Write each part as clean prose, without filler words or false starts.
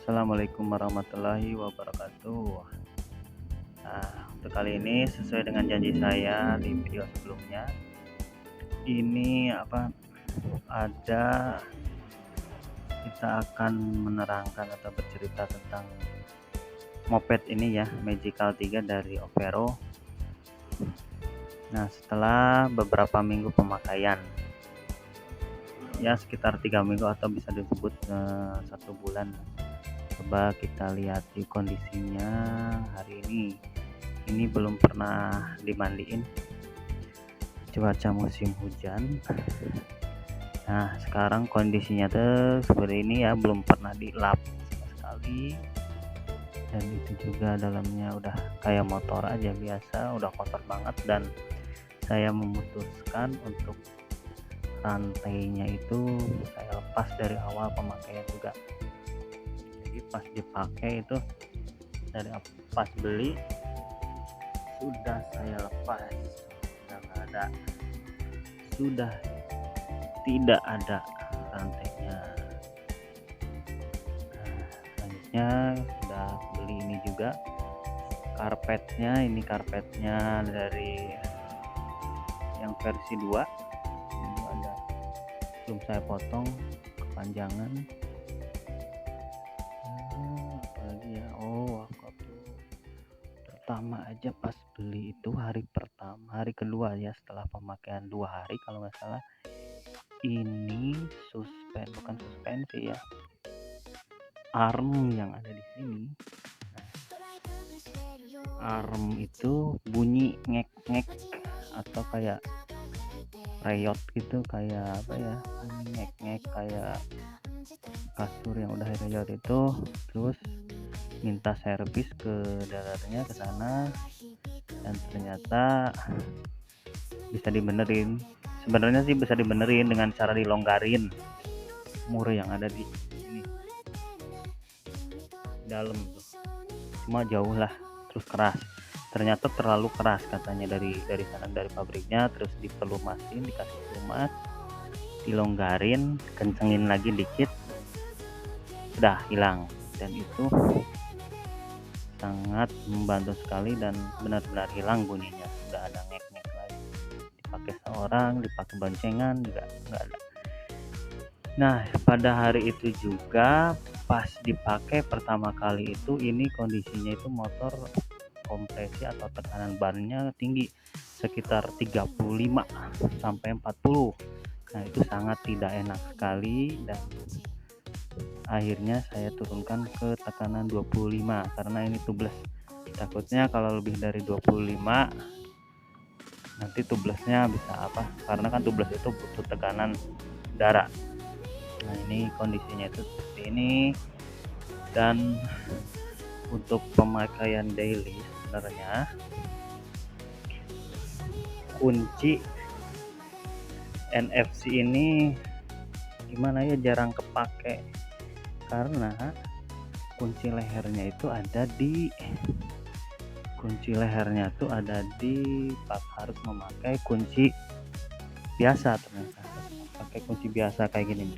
Assalamualaikum warahmatullahi wabarakatuh. Untuk kali ini sesuai dengan janji saya di video sebelumnya, ini ada kita akan menerangkan atau bercerita tentang moped ini ya, Magical 3 dari Overo. Nah, setelah beberapa minggu pemakaian, ya sekitar 3 minggu atau bisa disebut 1 bulan. Coba kita lihat di kondisinya hari ini. Ini belum pernah dimandiin, cuaca musim hujan. Nah, sekarang kondisinya tuh seperti ini ya, belum pernah dilap sama sekali. Dan itu juga dalamnya udah kayak motor aja biasa, udah kotor banget. Dan saya memutuskan untuk rantainya itu saya lepas dari awal pemakaian juga. Jadi pas dipakai itu, dari pas beli sudah saya lepas, sudah tidak ada rantainya. Selanjutnya sudah beli ini juga karpetnya. Ini karpetnya dari yang versi 2. Ini ada, belum saya potong kepanjangan. Apalagi ya, waktu pertama aja pas beli itu hari kedua ya, setelah pemakaian 2 hari kalau nggak salah, ini bukan suspensi ya, arm yang ada di sini. Arm itu bunyi ngek-ngek atau kayak reyot gitu, kayak ngek-ngek kayak kasur yang udah reyot itu. Terus minta servis ke dealernya, ke sana, dan ternyata bisa dibenerin. Sebenarnya sih bisa dibenerin dengan cara dilonggarin mur yang ada di sini dalam tuh. Cuma jauh lah, terus keras. Ternyata terlalu keras katanya dari sana, dari pabriknya. Terus dipelumasin, dikasih pelumas, dilonggarin, kencengin lagi dikit, udah hilang. Dan itu sangat membantu sekali dan benar-benar hilang bunyinya. Udah ada ngek-ngek lagi. Dipakai seorang, dipakai boncengan juga nggak ada. Nah, pada hari itu juga pas dipakai pertama kali itu, ini kondisinya itu motor kompresi atau tekanan bannya tinggi, sekitar 35 sampai 40. Nah, itu sangat tidak enak sekali, dan akhirnya saya turunkan ke tekanan 25 karena ini tubeless. Takutnya kalau lebih dari 25 nanti tublesnya bisa karena kan tubles itu butuh tekanan udara. Nah, ini kondisinya itu seperti ini. Dan untuk pemakaian daily sebenarnya kunci NFC ini gimana ya, jarang kepake karena kunci lehernya itu ada di harus memakai kunci biasa. Ternyata pakai kunci biasa kayak gini.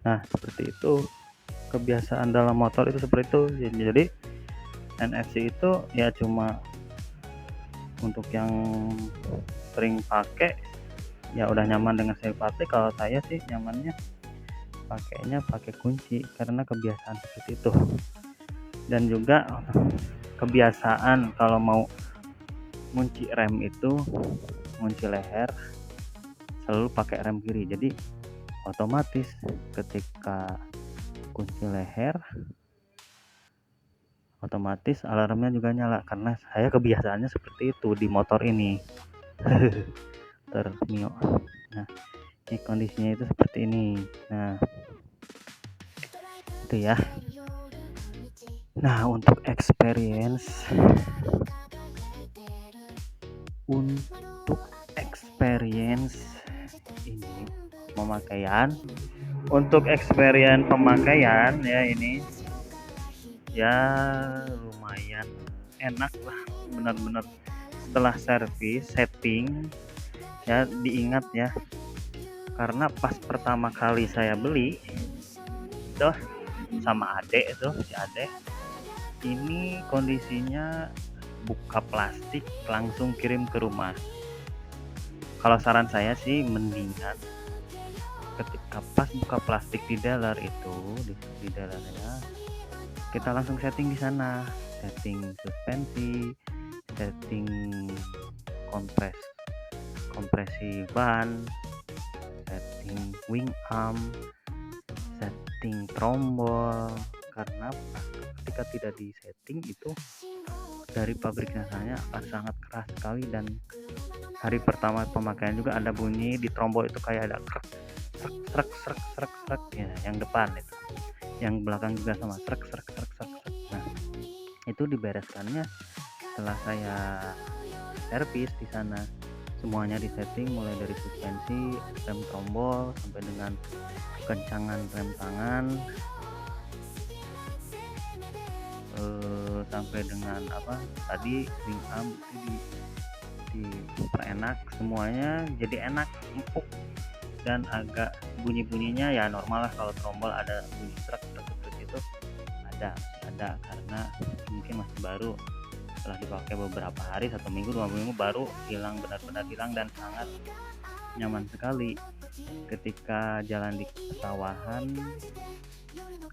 Nah, seperti itu kebiasaan dalam motor itu, seperti itu. Jadi NFC itu ya cuma untuk yang sering pakai ya udah nyaman dengan saya pakai. Kalau saya sih nyamannya pakai kunci karena kebiasaan seperti itu. Dan juga kebiasaan kalau mau ngunci rem itu, ngunci leher selalu pakai rem kiri. Jadi otomatis ketika kunci leher, otomatis alarmnya juga nyala karena saya kebiasaannya seperti itu di motor ini. Termio. Nah, ini kondisinya itu seperti ini. Nah, itu ya. Nah, untuk experience ini pemakaian ya, ini ya lumayan enak lah, benar-benar setelah servis setting ya, diingat ya, karena pas pertama kali saya beli tuh sama adek itu, si adek ini kondisinya buka plastik langsung kirim ke rumah. Kalau saran saya sih mendingan ketika pas buka plastik di dealer itu, di dealernya kita langsung setting di sana, setting suspensi, setting kompresi ban, setting wing arm, setting trombol. Karena ketika tidak di setting itu dari pabriknya saya akan sangat keras sekali, dan hari pertama pemakaian juga ada bunyi di trombol itu kayak ada krek srek srek srek srek ya, yang depan itu, yang belakang juga sama srek srek srek srek srek. Nah itu dibereskannya setelah saya servis di sana, semuanya disetting mulai dari suspensi, rem trombol sampai dengan kencangan rem tangan, sampai dengan apa tadi wing arm itu diperenak, semuanya jadi enak, empuk, dan agak bunyi-bunyinya ya normal lah. Kalau trombol ada bunyi truk itu ada karena mungkin masih baru, setelah dipakai beberapa hari, 1 minggu 2 minggu baru hilang, benar-benar hilang, dan sangat nyaman sekali ketika jalan di pesawahan.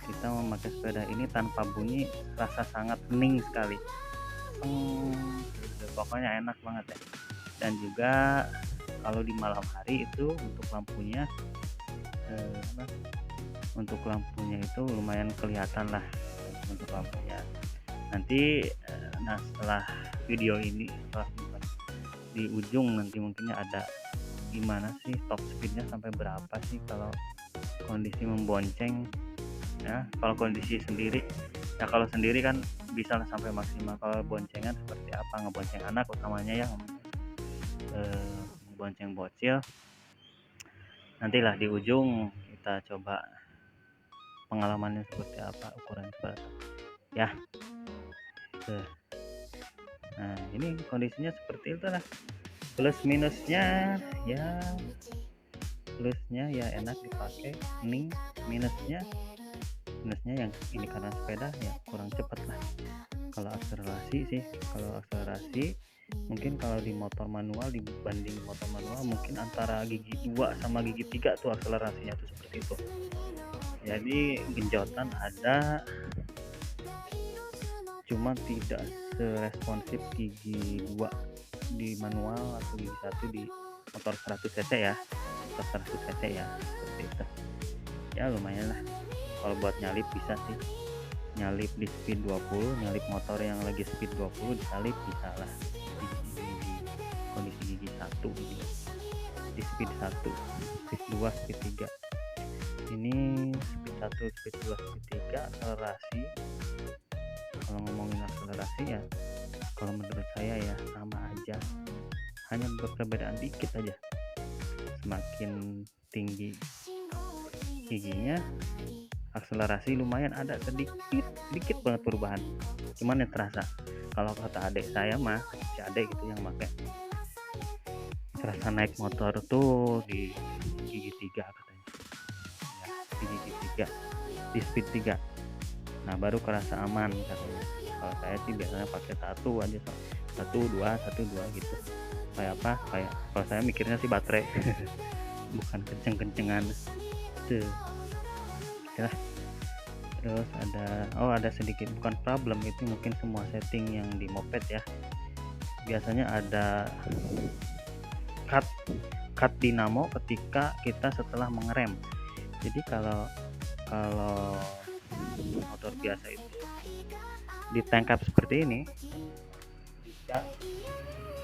Kita memakai sepeda ini tanpa bunyi, rasa sangat hening sekali. Pokoknya enak banget ya. Dan juga kalau di malam hari itu untuk lampunya itu lumayan kelihatan lah untuk lampunya. Nanti setelah video ini, di ujung nanti mungkinnya ada gimana sih top speednya sampai berapa sih kalau kondisi membonceng ya. Kalau kondisi sendiri ya, kalau sendiri kan bisa lah sampai maksimal. Kalau boncengan seperti apa, ngebonceng anak utamanya ya, bonceng bocil, nantilah di ujung kita coba pengalamannya seperti apa, ukuran seperti apa ya. Nah ini kondisinya seperti itu lah. Plus minusnya ya, plusnya ya enak dipakai, minusnya yang ini karena sepeda ya kurang cepat lah. Kalau akselerasi mungkin kalau di motor manual, dibanding motor manual mungkin antara gigi 2 sama gigi 3 tuh akselerasinya tuh seperti itu. Jadi genjotan ada, cuma tidak seresponsif gigi 2 di manual atau gigi 1 di motor 100 cc ya, seperti itu ya. Lumayan lah kalau buat nyalip, bisa sih nyalip di speed 20, nyalip motor yang lagi speed 20 disalip bisa lah di kondisi gigi 1 gitu. Di speed 1, speed 2, speed 3 ini, speed 1, speed 2, speed 3 akselerasi. Kalau ngomongin akselerasi ya, kalau menurut saya ya sama aja, hanya perbedaan dikit aja. Semakin tinggi giginya, akselerasi lumayan ada sedikit banget perubahan, cuman yang terasa. Kalau kata adik saya mah, si adik gitu yang pakai, terasa naik motor tuh di gigi 3 katanya ya, di gigi 3, di speed 3, nah baru kerasa aman katanya. Kalau saya sih biasanya pakai 1 aja, 1 2 gitu. Kayak apa, kayak kalau saya mikirnya sih baterai bukan kenceng-kencengan tuh ya. Terus ada sedikit, bukan problem, itu mungkin semua setting yang di moped ya, biasanya ada cut dinamo ketika kita setelah mengerem. Jadi kalau motor biasa itu ditangkap seperti ini,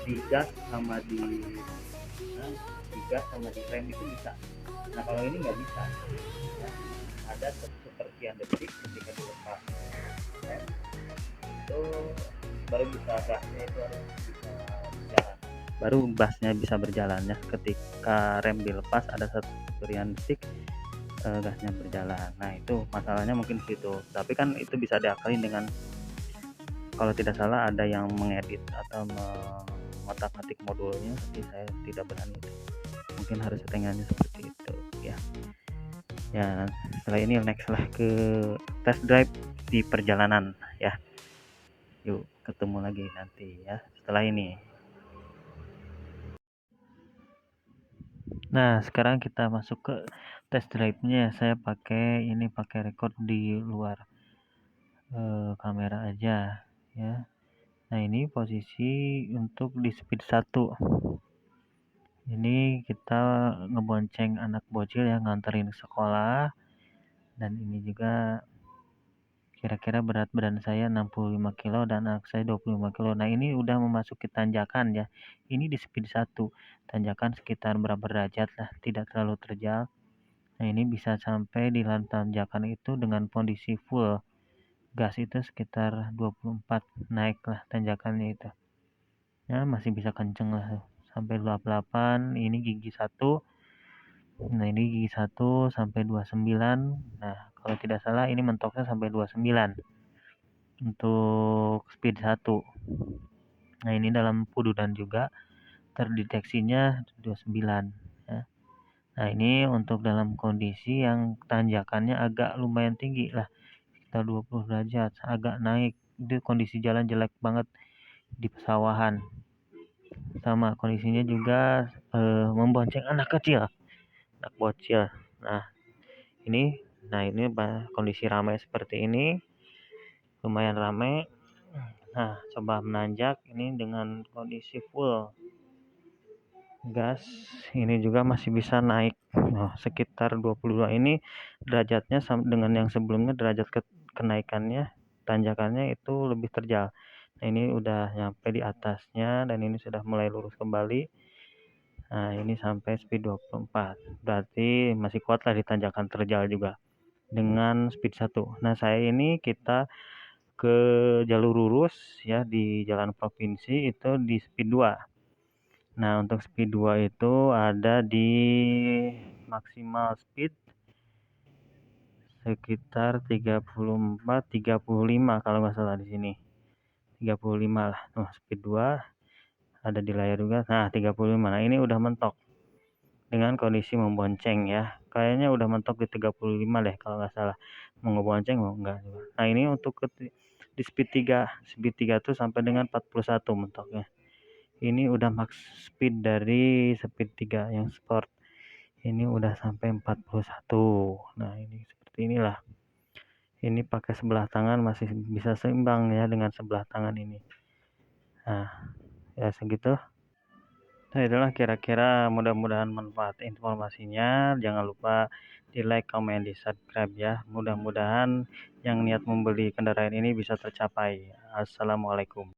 digas sama di rem itu bisa. Nah kalau ini nggak bisa ya. Ada sepertian detik ketika dilepas rem itu baru bisa gasnya itu harus bisa berjalan, baru gasnya bisa berjalan ya. Ketika rem dilepas ada sepertian detik gasnya berjalan. Nah itu masalahnya mungkin situ, tapi kan itu bisa diakalin dengan kalau tidak salah ada yang mengedit atau mengotak-atik modulnya, tapi saya tidak berani. Mungkin harus settingannya seperti itu ya. Ya, setelah ini next lah ke test drive di perjalanan ya. Yuk ketemu lagi nanti ya setelah ini. Nah, sekarang kita masuk ke test drive-nya. Saya pakai record di luar kamera aja ya. Nah, ini posisi untuk di speed 1. Ini kita ngebonceng anak bocil yang nganterin sekolah, dan ini juga kira-kira berat badan saya 65 kilo dan anak saya 25 kilo. Nah, ini udah memasuki tanjakan ya. Ini di speed 1. Tanjakan sekitar berapa derajat lah, tidak terlalu terjal. Nah, ini bisa sampai di tanjakan itu dengan kondisi full gas itu sekitar 24, naik lah tanjakannya itu. Ya, masih bisa kenceng lah sampai 28. Ini gigi 1. Nah, ini gigi 1 sampai 29. Nah, kalau tidak salah ini mentoknya sampai 29 untuk speed 1. Nah, ini dalam pududan juga terdeteksinya 29 ya. Nah, ini untuk dalam kondisi yang tanjakannya agak lumayan tinggi lah, sekitar 20 derajat, agak naik. Itu kondisi jalan jelek banget di pesawahan. Sama kondisinya juga membonceng anak kecil, anak bocil. Ini kondisi ramai seperti ini, lumayan ramai. Nah, coba menanjak ini dengan kondisi full gas, ini juga masih bisa naik. Nah, sekitar 22 ini derajatnya dengan yang sebelumnya, derajat kenaikannya, tanjakannya itu lebih terjal. Nah, ini udah nyampe di atasnya dan ini sudah mulai lurus kembali. Nah, ini sampai speed 24. Berarti masih kuat lah di tanjakan terjal juga dengan speed 1. Nah, saya ini kita ke jalur lurus ya di jalan provinsi itu di speed 2. Nah, untuk speed 2 itu ada di maksimal speed sekitar 34-35 kalau nggak salah di sini. 35 lah. Nah, speed 2 ada di layar juga. Nah, 35. Nah, ini udah mentok dengan kondisi membonceng ya. Kayaknya udah mentok di 35 deh kalau nggak salah. Mau ngebonceng mau enggak. Nah, ini untuk di speed 3. Speed 3 tuh sampai dengan 41 mentoknya. Ini udah max speed dari speed 3 yang sport. Ini udah sampai 41. Nah, ini seperti inilah. Ini pakai sebelah tangan masih bisa seimbang ya dengan sebelah tangan ini. Nah, ya segitu. Nah, itulah kira-kira, mudah-mudahan manfaat informasinya. Jangan lupa di like, comment, di subscribe ya. Mudah-mudahan yang niat membeli kendaraan ini bisa tercapai. Assalamualaikum.